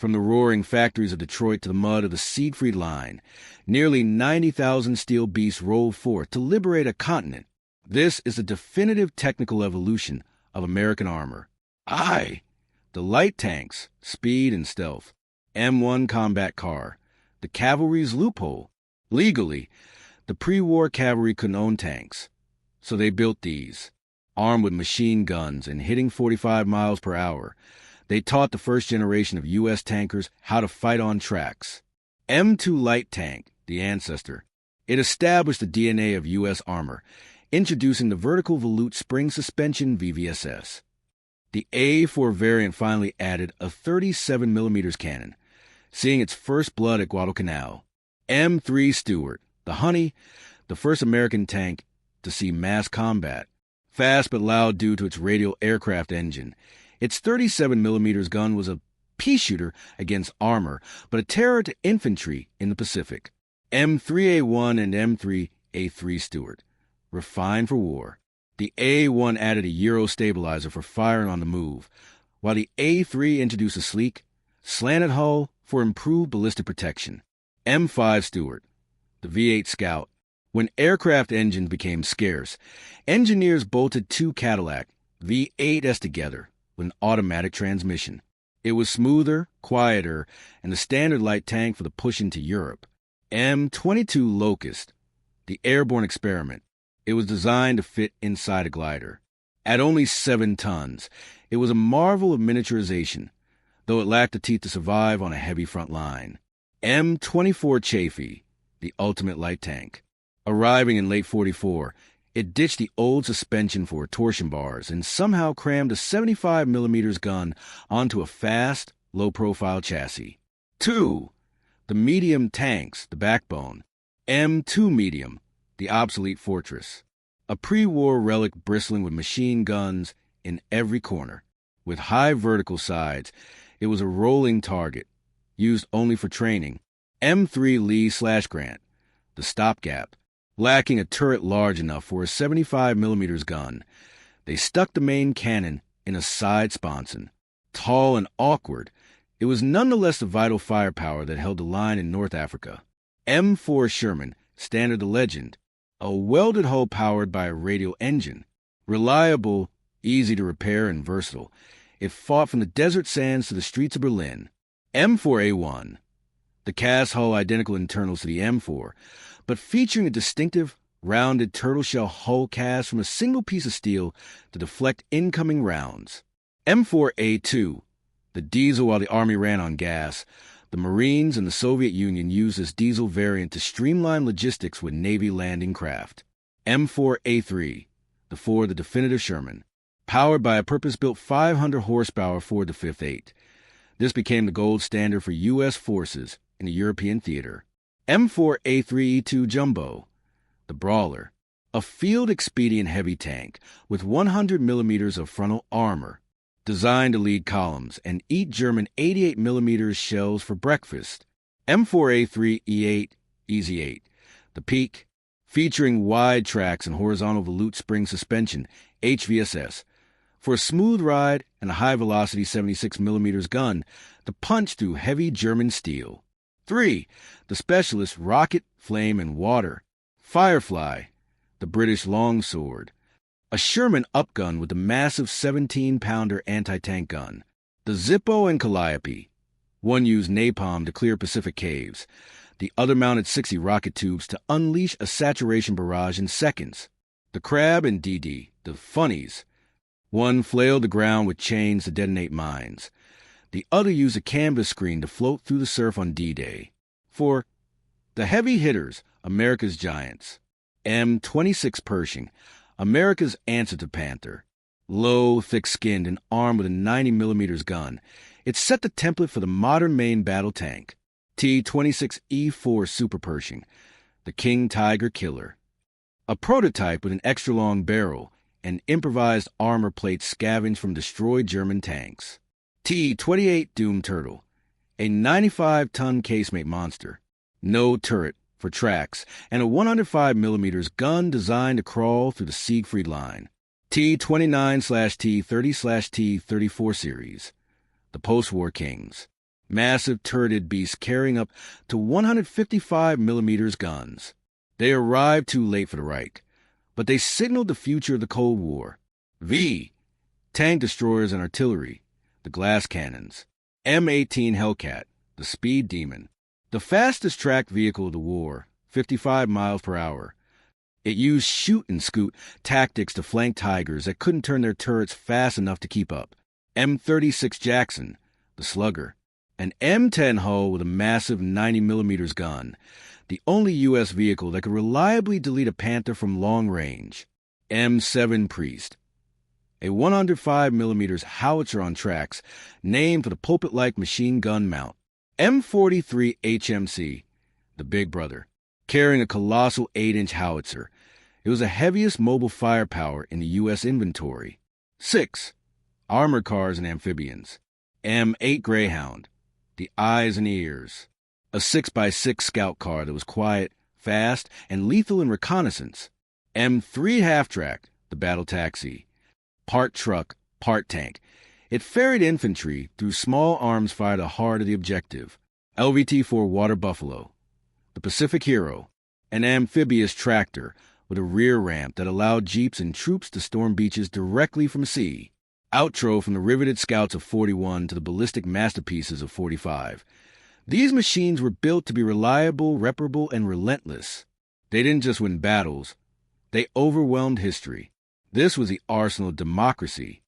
From the roaring factories of Detroit to the mud of the Siegfried Line, nearly 90,000 steel beasts rolled forth to liberate a continent. This is a definitive technical evolution of American armor. Aye, the light tanks, speed and stealth, M1 combat car, the cavalry's loophole. Legally, the pre-war cavalry couldn't own tanks, so they built these. Armed with machine guns and hitting 45 miles per hour, they taught the first generation of U.S. tankers how to fight on tracks. M2 light tank, the ancestor, it established the DNA of U.S. armor, introducing the vertical volute spring suspension VVSS. The A4 variant finally added a 37mm cannon, seeing its first blood at Guadalcanal. M3 Stuart, the Honey, the first American tank to see mass combat. Fast but loud due to its radial aircraft engine, its 37mm gun was a pea shooter against armor, but a terror to infantry in the Pacific. M3A1 and M3A3 Stuart, refined for war. The A1 added a Euro stabilizer for firing on the move, while the A3 introduced a sleek, slanted hull for improved ballistic protection. M5 Stuart, the V8 Scout. When aircraft engines became scarce, engineers bolted two Cadillac V8s together with an automatic transmission. It was smoother, quieter, and the standard light tank for the push into Europe. M22 Locust, the airborne experiment. It was designed to fit inside a glider. At only 7 tons, it was a marvel of miniaturization, though it lacked the teeth to survive on a heavy front line. M24 Chaffee, the ultimate light tank. Arriving in late 44, it ditched the old suspension for torsion bars and somehow crammed a 75mm gun onto a fast, low-profile chassis. 2. The medium tanks, the backbone. M2 Medium, the obsolete Fortress. A pre-war relic bristling with machine guns in every corner. With high vertical sides, it was a rolling target, used only for training. M3 Lee/Grant, the stopgap. Lacking a turret large enough for a 75mm gun, they stuck the main cannon in a side sponson. Tall and awkward, it was nonetheless the vital firepower that held the line in North Africa. M4 Sherman, Standard the Legend, a welded hull powered by a radial engine. Reliable, easy to repair, and versatile, it fought from the desert sands to the streets of Berlin. M4A1, the cast hull identical internals to the M4, but featuring a distinctive, rounded turtle-shell hull cast from a single piece of steel to deflect incoming rounds. M4A2, the diesel while the Army ran on gas. The Marines and the Soviet Union used this diesel variant to streamline logistics with Navy landing craft. M4A3, the Ford, the definitive Sherman, powered by a purpose-built 500 horsepower Ford the 5.8. This became the gold standard for U.S. forces in the European theater. M4A3E2 Jumbo, the Brawler, a field-expedient heavy tank with 100mm of frontal armor, designed to lead columns and eat German 88mm shells for breakfast. M4A3E8 Easy 8, the Peak, featuring wide tracks and horizontal volute spring suspension, HVSS, for a smooth ride and a high-velocity 76mm gun to punch through heavy German steel. 3. The Specialist Rocket, Flame, and Water. Firefly, the British longsword. A Sherman upgun with the massive 17-pounder anti-tank gun. The Zippo and Calliope. One used napalm to clear Pacific caves. The other mounted 60 rocket tubes to unleash a saturation barrage in seconds. The Crab and DD, the Funnies. One flailed the ground with chains to detonate mines. The other used a canvas screen to float through the surf on D-Day. 4. The Heavy Hitters, America's Giants. M26 Pershing, America's answer to Panther. Low, thick-skinned, and armed with a 90mm gun, it set the template for the modern main battle tank. T-26E4 Super Pershing, the King Tiger Killer. A prototype with an extra-long barrel and improvised armor plates scavenged from destroyed German tanks. T-28 Doom Turtle, a 95-ton casemate monster. No turret for tracks, and a 105mm gun designed to crawl through the Siegfried Line. T-29/T-30/T-34 series, the post-war kings. massive turreted beasts carrying up to 155 millimeters guns. They arrived too late for the Reich, but they signaled the future of the Cold War. V, tank destroyers and artillery, the glass cannons. M18 Hellcat, the speed demon, the fastest tracked vehicle of the war, 55 miles per hour. It used shoot-and-scoot tactics to flank Tigers that couldn't turn their turrets fast enough to keep up. M36 Jackson, the Slugger, an M10 hull with a massive 90 millimeters gun, the only U.S. vehicle that could reliably delete a Panther from long range. M7 Priest, a 105 millimeters howitzer on tracks, named for the pulpit-like machine gun mount. M43 HMC, the Big Brother, carrying a colossal 8-inch howitzer. It was the heaviest mobile firepower in the U.S. inventory. 6. Armored cars and amphibians. M8 Greyhound, the eyes and ears. A 6x6 scout car that was quiet, fast, and lethal in reconnaissance. M3 Half-Track, the battle taxi. Part truck, part tank. It ferried infantry through small arms fire to the heart of the objective. LVT-4 Water Buffalo, the Pacific Hero, an amphibious tractor with a rear ramp that allowed jeeps and troops to storm beaches directly from sea. Outro from the riveted scouts of 41 to the ballistic masterpieces of 45. These machines were built to be reliable, reparable, and relentless. They didn't just win battles, they overwhelmed history. This was the arsenal of democracy